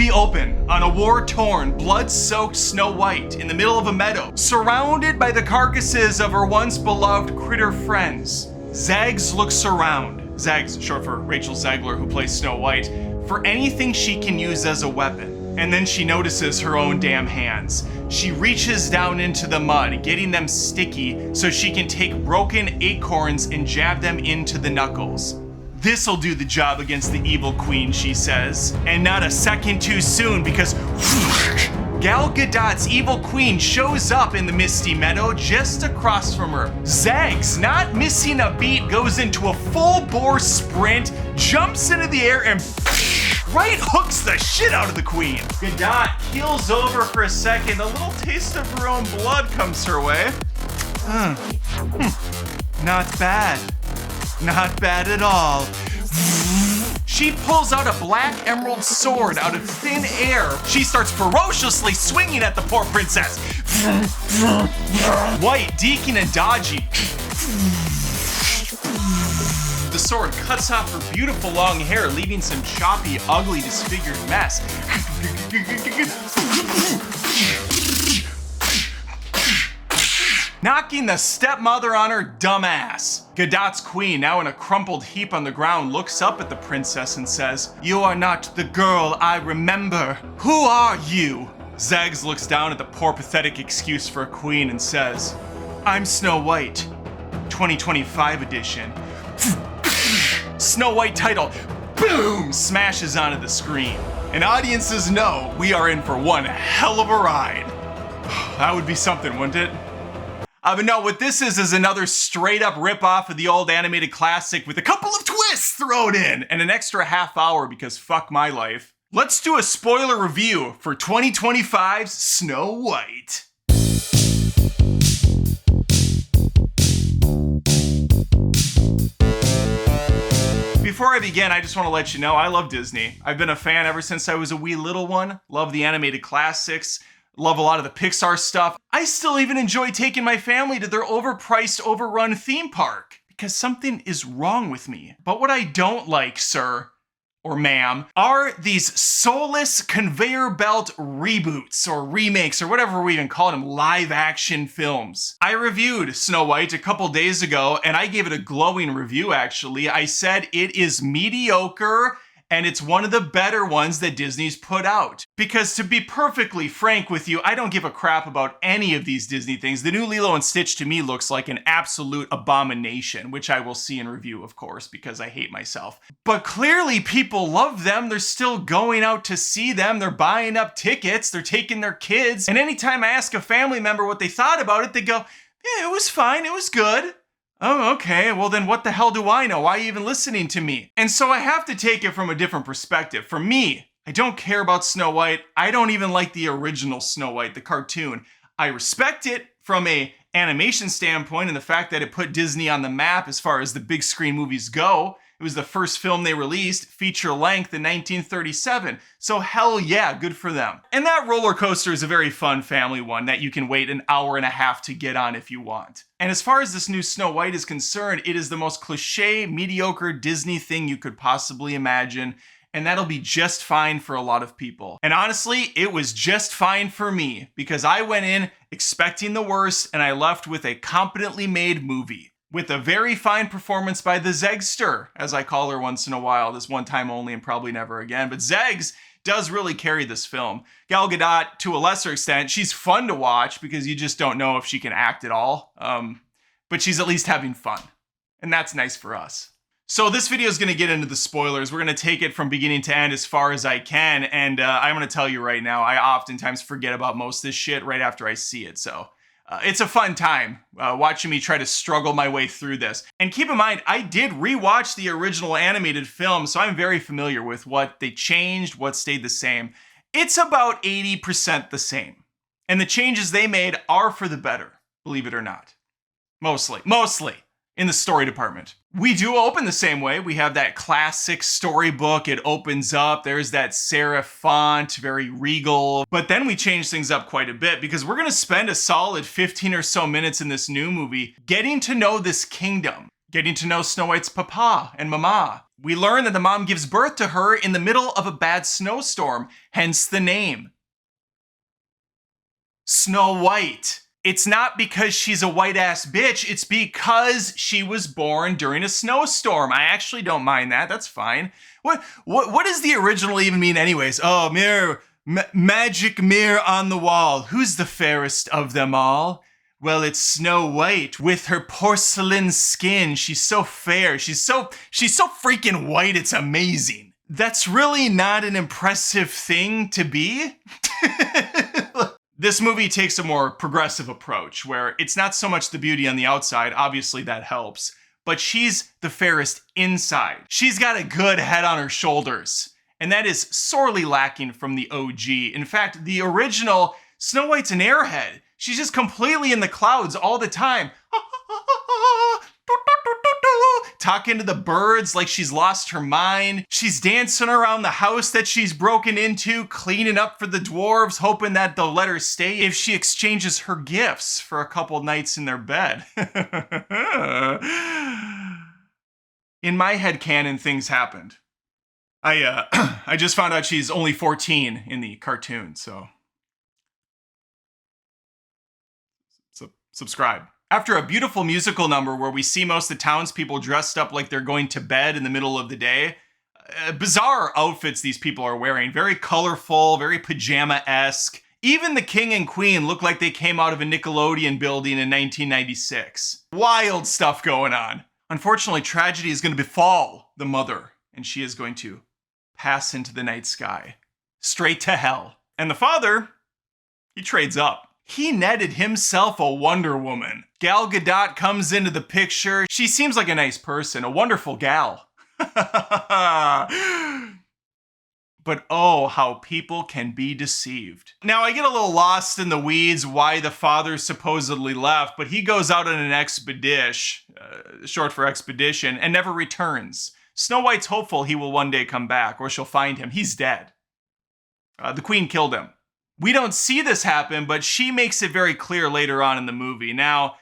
We open on a war-torn, blood-soaked Snow White in the middle of a meadow, surrounded by the carcasses of her once beloved critter friends. Zags looks around, Zags, short for Rachel Zegler, who plays Snow White, for anything she can use as a weapon. And then she notices her own damn hands. She reaches down into the mud, getting them sticky so she can take broken acorns and jab them into the knuckles. This'll do the job against the evil queen, she says. And not a second too soon, because Gal Gadot's evil queen shows up in the misty meadow just across from her. Zags, not missing a beat, goes into a full-bore sprint, jumps into the air, and right hooks the shit out of the queen. Gadot keels over for a second. A little taste of her own blood comes her way. Not bad. Not bad at all. She pulls out a black emerald sword out of thin air. She starts ferociously swinging at the poor princess. White, deaking and dodgy. The sword cuts off her beautiful long hair, leaving some choppy, ugly, disfigured mess. Knocking the stepmother on her dumb ass. Gadot's queen, now in a crumpled heap on the ground, looks up at the princess and says, "You are not the girl I remember. Who are you?" Zags looks down at the poor pathetic excuse for a queen and says, "I'm Snow White, 2025 edition." Snow White title, boom, smashes onto the screen. And audiences know we are in for one hell of a ride. That would be something, wouldn't it? But no, what this is another straight up rip-off of the old animated classic with a couple of twists thrown in and an extra half hour because fuck my life. Let's do a spoiler review for 2025's Snow White. Before I begin, I just want to let you know I love Disney. I've been a fan ever since I was a wee little one. Love the animated classics. Love a lot of the Pixar stuff. I still even enjoy taking my family to their overpriced, overrun theme park because something is wrong with me. But what I don't like, sir, or ma'am, are these soulless conveyor belt reboots or remakes or whatever we even call them, live action films. I reviewed Snow White a couple days ago and I gave it a glowing review actually. I said it is mediocre and it's one of the better ones that Disney's put out. Because to be perfectly frank with you, I don't give a crap about any of these Disney things. The new Lilo and Stitch to me looks like an absolute abomination, which I will see in review, of course, because I hate myself. But clearly people love them. They're still going out to see them. They're buying up tickets. They're taking their kids. And anytime I ask a family member what they thought about it, they go, "Yeah, it was fine. It was good." Oh, okay, well then what the hell do I know? Why are you even listening to me? And so I have to take it from a different perspective. For me, I don't care about Snow White. I don't even like the original Snow White, the cartoon. I respect it from a animation standpoint and the fact that it put Disney on the map as far as the big screen movies go. It was the first film they released, feature length in 1937. So hell yeah, good for them. And that roller coaster is a very fun family one that you can wait an hour and a half to get on if you want. And as far as this new Snow White is concerned, it is the most cliche, mediocre Disney thing you could possibly imagine. And that'll be just fine for a lot of people. And honestly, it was just fine for me because I went in expecting the worst and I left with a competently made movie. With a very fine performance by the Zegster, as I call her once in a while, this one time only and probably never again. But Zegs does really carry this film. Gal Gadot, to a lesser extent, she's fun to watch because you just don't know if she can act at all. But she's at least having fun. And that's nice for us. So this video is going to get into the spoilers. We're going to take it from beginning to end as far as I can. And I'm going to tell you right now, I oftentimes forget about most of this shit right after I see it. So it's a fun time watching me try to struggle my way through this. And keep in mind, I did rewatch the original animated film, so I'm very familiar with what they changed, what stayed the same. It's about 80% the same. And the changes they made are for the better, believe it or not. Mostly in the story department. We do open the same way. We have that classic storybook. It opens up. There's that serif font, very regal. But then we change things up quite a bit because we're going to spend a solid 15 or so minutes in this new movie getting to know this kingdom, getting to know Snow White's papa and mama, We learn that the mom gives birth to her in the middle of a bad snowstorm, hence the name. Snow White. It's not because she's a white-ass bitch, it's because she was born during a snowstorm. I actually don't mind that, that's fine. What does the original even mean anyways? Oh, mirror, magic mirror on the wall. Who's the fairest of them all? Well, it's Snow White with her porcelain skin. She's so fair. She's so freaking white. It's amazing. That's really not an impressive thing to be. This movie takes a more progressive approach where it's not so much the beauty on the outside. Obviously that helps, but she's the fairest inside. She's got a good head on her shoulders, and that is sorely lacking from the OG. In fact, the original Snow White's an airhead. She's just completely in the clouds all the time. Talking to the birds like she's lost her mind. She's dancing around the house that she's broken into, cleaning up for the dwarves, hoping that they'll let her stay if she exchanges her gifts for a couple nights in their bed. In my headcanon, things happened. I just found out she's only 14 in the cartoon, so subscribe. After a beautiful musical number where we see most of the townspeople dressed up like they're going to bed in the middle of the day, bizarre outfits these people are wearing, very colorful, very pajama-esque. Even the king and queen look like they came out of a Nickelodeon building in 1996. Wild stuff going on. Unfortunately, tragedy is going to befall the mother, and she is going to pass into the night sky, straight to hell. And the father, he trades up. He netted himself a Wonder Woman. Gal Gadot comes into the picture. She seems like a nice person, a wonderful gal. But oh, how people can be deceived. Now, I get a little lost in the weeds why the father supposedly left, but he goes out on an expedition, short for expedition, and never returns. Snow White's hopeful he will one day come back, or she'll find him. He's dead. The queen killed him. We don't see this happen, but she makes it very clear later on in the movie. Now,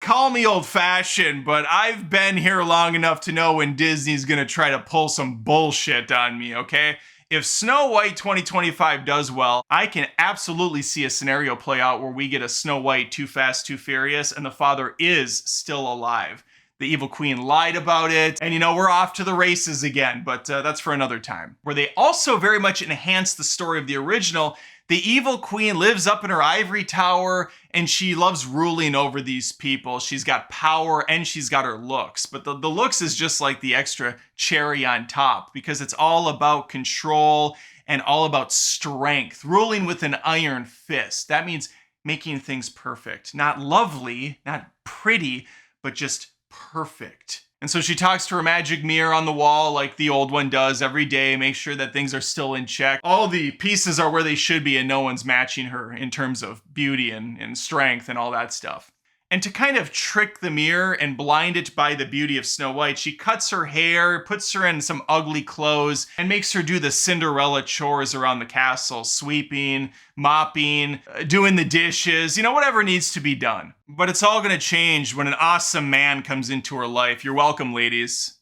call me old-fashioned, but I've been here long enough to know when Disney's gonna try to pull some bullshit on me, okay? If Snow White 2025 does well, I can absolutely see a scenario play out where we get a Snow White Too Fast, Too Furious, and the father is still alive. The evil queen lied about it, and we're off to the races again, but that's for another time. Where they also very much enhance the story of the original. The evil queen lives up in her ivory tower, and she loves ruling over these people. She's got power, and she's got her looks. But the looks is just like the extra cherry on top, because it's all about control and all about strength. Ruling with an iron fist. That means making things perfect. Not lovely, not pretty, but just perfect. And so she talks to her magic mirror on the wall like the old one does every day, make sure that things are still in check. All the pieces are where they should be and no one's matching her in terms of beauty and strength and all that stuff. And to kind of trick the mirror and blind it by the beauty of Snow White, she cuts her hair, puts her in some ugly clothes, and makes her do the Cinderella chores around the castle, sweeping, mopping, doing the dishes, whatever needs to be done. But it's all gonna change when an awesome man comes into her life. You're welcome, ladies.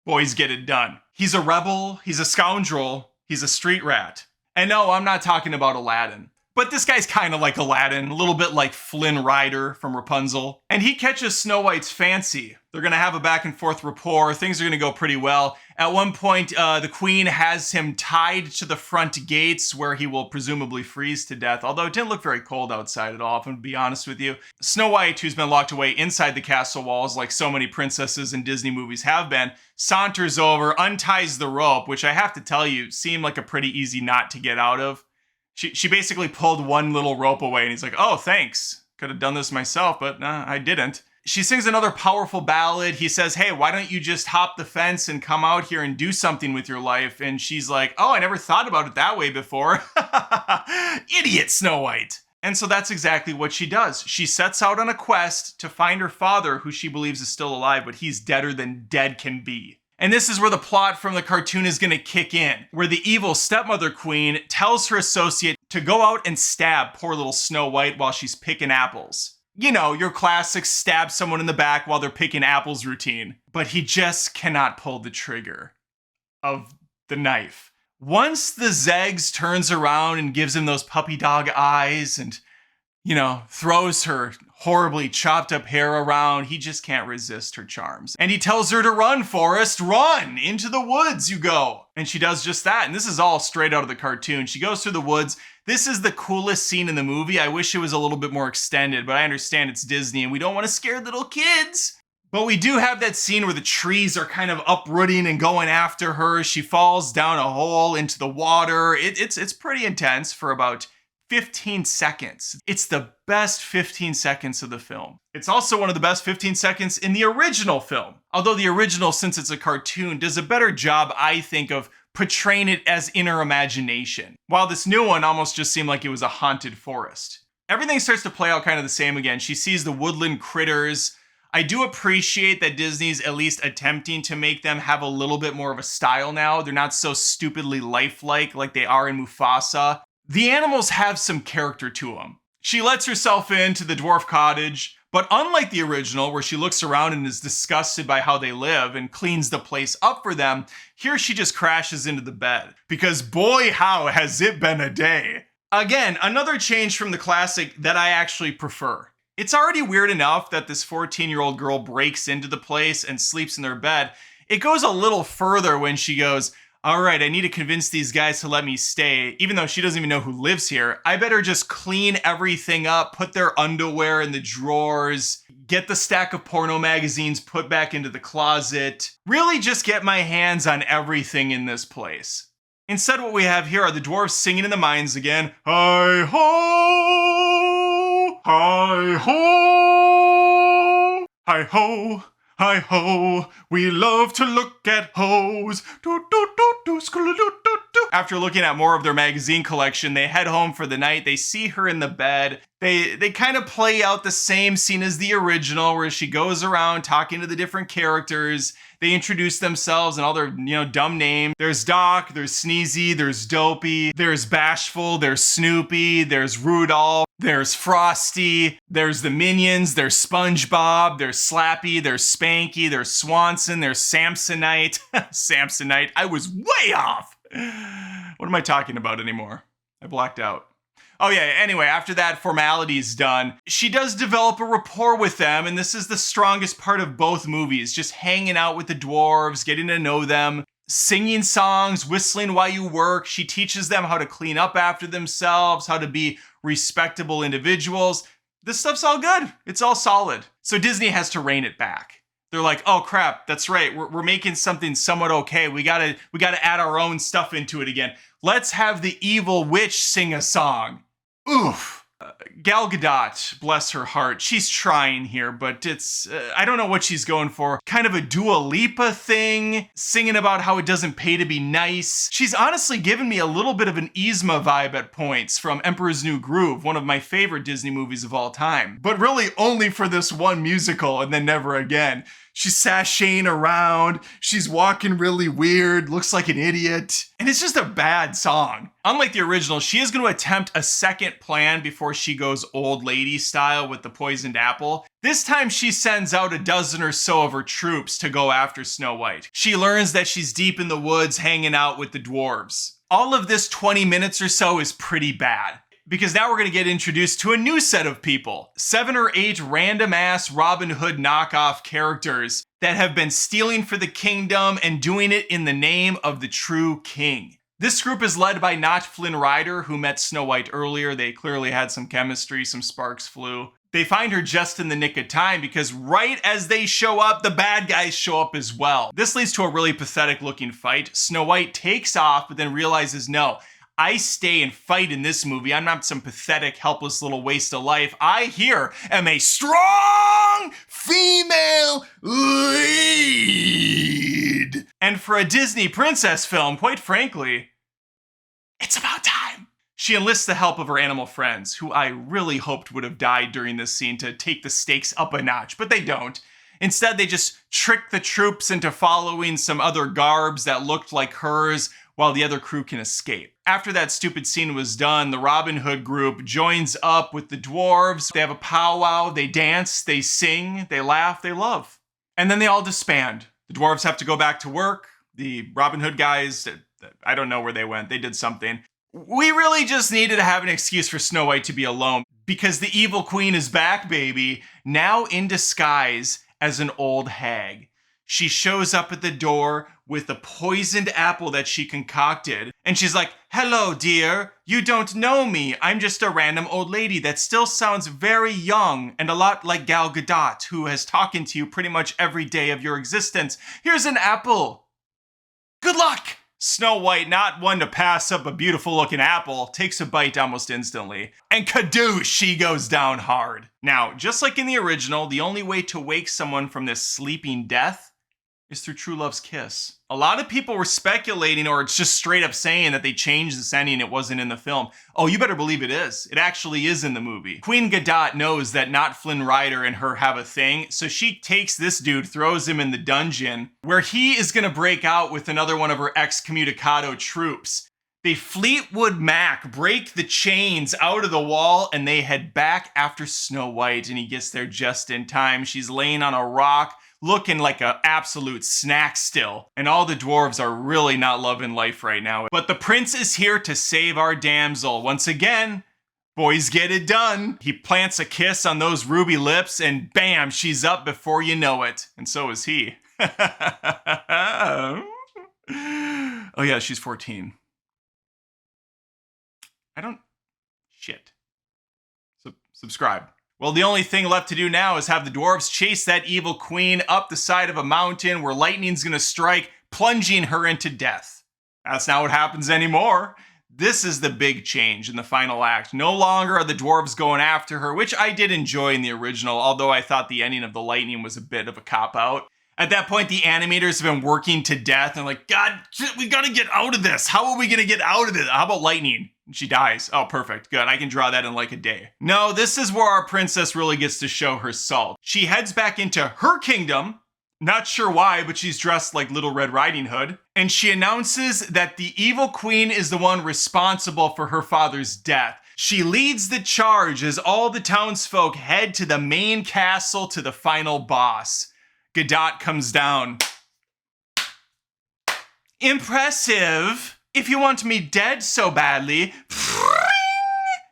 Boys get it done. He's a rebel, he's a scoundrel, he's a street rat. And no, I'm not talking about Aladdin. But this guy's kind of like Aladdin, a little bit like Flynn Rider from Rapunzel. And he catches Snow White's fancy. They're gonna have a back and forth rapport. Things are gonna go pretty well. At one point, the queen has him tied to the front gates where he will presumably freeze to death. Although it didn't look very cold outside at all, if I'm gonna be honest with you. Snow White, who's been locked away inside the castle walls like so many princesses in Disney movies have been, saunters over, unties the rope, which I have to tell you, seemed like a pretty easy knot to get out of. She basically pulled one little rope away and he's like, oh, thanks. Could have done this myself, but I didn't. She sings another powerful ballad. He says, hey, why don't you just hop the fence and come out here and do something with your life? And she's like, oh, I never thought about it that way before. Idiot Snow White. And so that's exactly what she does. She sets out on a quest to find her father, who she believes is still alive, but he's deader than dead can be. And this is where the plot from the cartoon is gonna kick in, where the evil stepmother queen tells her associate to go out and stab poor little Snow White while she's picking apples. You know, your classic stab someone in the back while they're picking apples routine. But he just cannot pull the trigger of the knife. Once the Zegs turns around and gives him those puppy dog eyes and, you know, throws her horribly chopped up hair around, he just can't resist her charms. And he tells her to run, Forrest, run! Into the woods you go! And she does just that, and this is all straight out of the cartoon. She goes through the woods. This is the coolest scene in the movie. I wish it was a little bit more extended, but I understand it's Disney and we don't want to scare little kids. But we do have that scene where the trees are kind of uprooting and going after her. She falls down a hole into the water. It's pretty intense for about 15 seconds. It's the best 15 seconds of the film. It's also one of the best 15 seconds in the original film. Although the original, since it's a cartoon, does a better job, I think, of portraying it as inner imagination. While this new one almost just seemed like it was a haunted forest. Everything starts to play out kind of the same again. She sees the woodland critters. I do appreciate that Disney's at least attempting to make them have a little bit more of a style now. They're not so stupidly lifelike like they are in Mufasa. The animals have some character to them. She lets herself into the dwarf cottage, but unlike the original, where she looks around and is disgusted by how they live and cleans the place up for them, here she just crashes into the bed. Because boy, how has it been a day. Again, another change from the classic that I actually prefer. It's already weird enough that this 14-year-old girl breaks into the place and sleeps in their bed. It goes a little further when she goes, all right, I need to convince these guys to let me stay, even though she doesn't even know who lives here. I better just clean everything up, put their underwear in the drawers, get the stack of porno magazines put back into the closet, really just get my hands on everything in this place. Instead, what we have here are the dwarves singing in the mines again. Hi-ho! Hi-ho! Hi-ho! Hi-ho! We love to look at hoes. Do-do-do-do, skulu-do-do-do. After looking at more of their magazine collection, they head home for the night. They see her in the bed. They kind of play out the same scene as the original, where she goes around talking to the different characters. They introduce themselves and all their, dumb names. There's Doc, there's Sneezy, there's Dopey, there's Bashful, there's Snoopy, there's Rudolph, there's Frosty, there's the Minions, there's SpongeBob, there's Slappy, there's Spanky, there's Swanson, there's Samsonite. Samsonite, I was way off. What am I talking about anymore? I blacked out. Oh yeah, anyway, after that formality's done, she does develop a rapport with them, and this is the strongest part of both movies, just hanging out with the dwarves, getting to know them, singing songs, whistling while you work. She teaches them how to clean up after themselves, how to be respectable individuals. This stuff's all good. It's all solid. So Disney has to rein it back. They're like, oh crap, that's right. We're making something somewhat okay. We gotta add our own stuff into it again. Let's have the evil witch sing a song. Oof. Gal Gadot, bless her heart, she's trying here, but it's, I don't know what she's going for. Kind of a Dua Lipa thing, singing about how it doesn't pay to be nice. She's honestly given me a little bit of an Yzma vibe at points from Emperor's New Groove, one of my favorite Disney movies of all time. But really only for this one musical and then never again. She's sashaying around, she's walking really weird, looks like an idiot, and it's just a bad song. Unlike the original, she is going to attempt a second plan before she goes old lady style with the poisoned apple. This time she sends out a dozen or so of her troops to go after Snow White. She learns that she's deep in the woods hanging out with the dwarves. All of this 20 minutes or so is pretty bad. Because now we're going to get introduced to a new set of people. 7 or 8 random-ass Robin Hood knockoff characters that have been stealing for the kingdom and doing it in the name of the true king. This group is led by Not Flynn Rider, who met Snow White earlier. They clearly had some chemistry, some sparks flew. They find her just in the nick of time because right as they show up, the bad guys show up as well. This leads to a really pathetic-looking fight. Snow White takes off, but then realizes, no, I stay and fight in this movie. I'm not some pathetic, helpless little waste of life. I here am a strong female lead. And for a Disney princess film, quite frankly, it's about time. She enlists the help of her animal friends, who I really hoped would have died during this scene to take the stakes up a notch, but they don't. Instead, they just trick the troops into following some other garbs that looked like hers while the other crew can escape. After that stupid scene was done, the Robin Hood group joins up with the dwarves. They have a powwow, they dance, they sing, they laugh, they love. And then they all disband. The dwarves have to go back to work. The Robin Hood guys, I don't know where they went. They did something. We really just needed to have an excuse for Snow White to be alone because the evil queen is back, baby, now in disguise as an old hag. She shows up at the door with a poisoned apple that she concocted. And she's like, "Hello, dear. You don't know me. I'm just a random old lady that still sounds very young and a lot like Gal Gadot, who has talking to you pretty much every day of your existence. Here's an apple. Good luck." Snow White, not one to pass up a beautiful looking apple, takes a bite almost instantly. And kadoosh, she goes down hard. Now, just like in the original, the only way to wake someone from this sleeping death is through true love's kiss. A lot of people were speculating, or it's just straight up saying that they changed this ending, it wasn't in the film. Oh, you better believe it is. It actually is in the movie. Queen Gadot knows that not Flynn Rider and her have a thing, so she takes this dude, throws him in the dungeon, where he is gonna break out with another one of her excommunicado troops. They Fleetwood Mac break the chains out of the wall and they head back after Snow White, and he gets there just in time. She's laying on a rock, looking like an absolute snack still. And all the dwarves are really not loving life right now. But the prince is here to save our damsel. Once again, boys get it done. He plants a kiss on those ruby lips and bam, she's up before you know it. And so is he. Oh yeah, she's 14. Shit. Subscribe. Well, the only thing left to do now is have the dwarves chase that evil queen up the side of a mountain where lightning's gonna strike, plunging her into death. That's not what happens anymore. This is the big change in the final act. No longer are the dwarves going after her, which I did enjoy in the original, although I thought the ending of the lightning was a bit of a cop-out. At that point, the animators have been working to death and like, God, we gotta get out of this. How are we gonna get out of this? How about lightning? And she dies. Oh, perfect. Good. I can draw that in like a day. No, this is where our princess really gets to show her salt. She heads back into her kingdom. Not sure why, but she's dressed like Little Red Riding Hood. And she announces that the evil queen is the one responsible for her father's death. She leads the charge as all the townsfolk head to the main castle to the final boss. Gadot comes down. Impressive. If you want me dead so badly,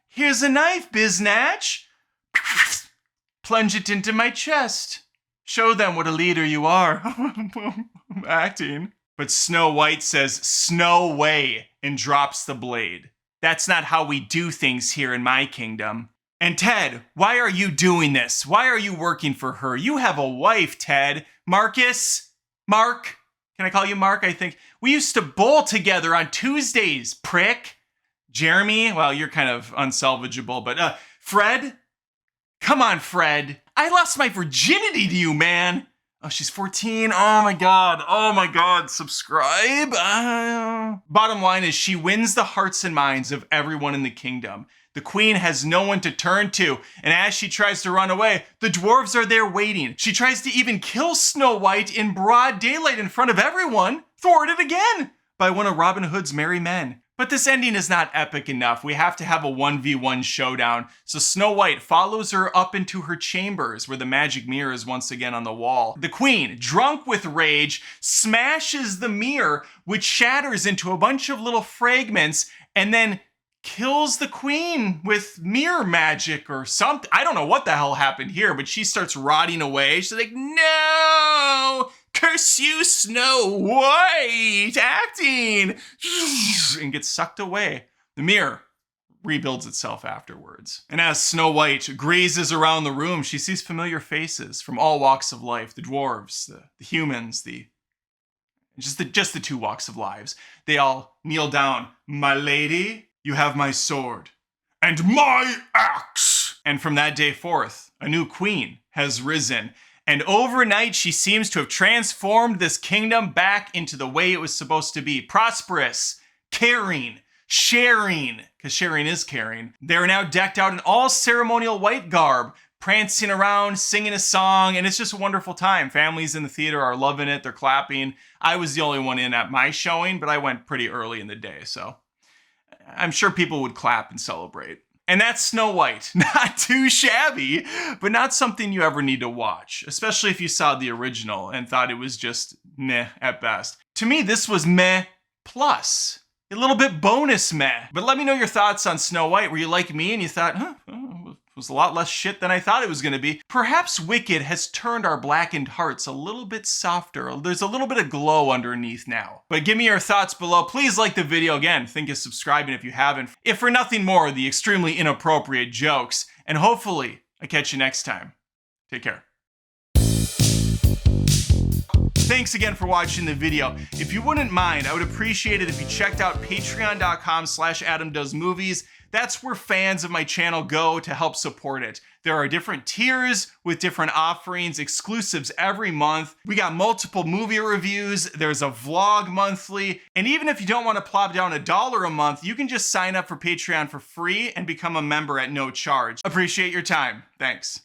here's a knife, biznatch. Plunge it into my chest. Show them what a leader you are. I'm acting. But Snow White says, "Snow way," and drops the blade. That's not how we do things here in my kingdom. And Ted, why are you doing this? Why are you working for her? You have a wife, Ted. Mark? Can I call you Mark? I think we used to bowl together on Tuesdays, prick. Jeremy, well, you're kind of unsalvageable, but Fred? Come on, Fred. I lost my virginity to you, man. Oh, she's 14. Oh my God. Subscribe. Bottom line is she wins the hearts and minds of everyone in the kingdom. The queen has no one to turn to, and as she tries to run away, the dwarves are there waiting. She tries to even kill Snow White in broad daylight in front of everyone, thwarted again by one of Robin Hood's merry men. But this ending is not epic enough. We have to have a 1v1 showdown. So Snow White follows her up into her chambers where the magic mirror is once again on the wall. The queen, drunk with rage, smashes the mirror, which shatters into a bunch of little fragments, and then kills the queen with mirror magic or something. I don't know what the hell happened here, but she starts rotting away. She's like, "No! Curse you, Snow White! Acting!" And gets sucked away. The mirror rebuilds itself afterwards. And as Snow White grazes around the room, she sees familiar faces from all walks of life. The dwarves, the humans, just the two walks of lives. They all kneel down. "My lady, you have my sword and my axe." And from that day forth, a new queen has risen. And overnight, she seems to have transformed this kingdom back into the way it was supposed to be. Prosperous, caring, sharing, because sharing is caring. They are now decked out in all ceremonial white garb, prancing around, singing a song, and it's just a wonderful time. Families in the theater are loving it. They're clapping. I was the only one in at my showing, but I went pretty early in the day, so I'm sure people would clap and celebrate. And that's Snow White. Not too shabby, but not something you ever need to watch, especially if you saw the original and thought it was just meh at best. To me, this was meh plus. A little bit bonus meh. But let me know your thoughts on Snow White. Were you like me and you thought, it was a lot less shit than I thought it was going to be? Perhaps Wicked has turned our blackened hearts a little bit softer. There's a little bit of glow underneath now. But give me your thoughts below. Please like the video. Again, think of subscribing if you haven't. If for nothing more, the extremely inappropriate jokes. And hopefully, I catch you next time. Take care. Thanks again for watching the video. If you wouldn't mind, I would appreciate it if you checked out patreon.com/AdamDoesMovies. That's where fans of my channel go to help support it. There are different tiers with different offerings, exclusives every month. We got multiple movie reviews. There's a vlog monthly. And even if you don't want to plop down $1 a month, you can just sign up for Patreon for free and become a member at no charge. Appreciate your time. Thanks.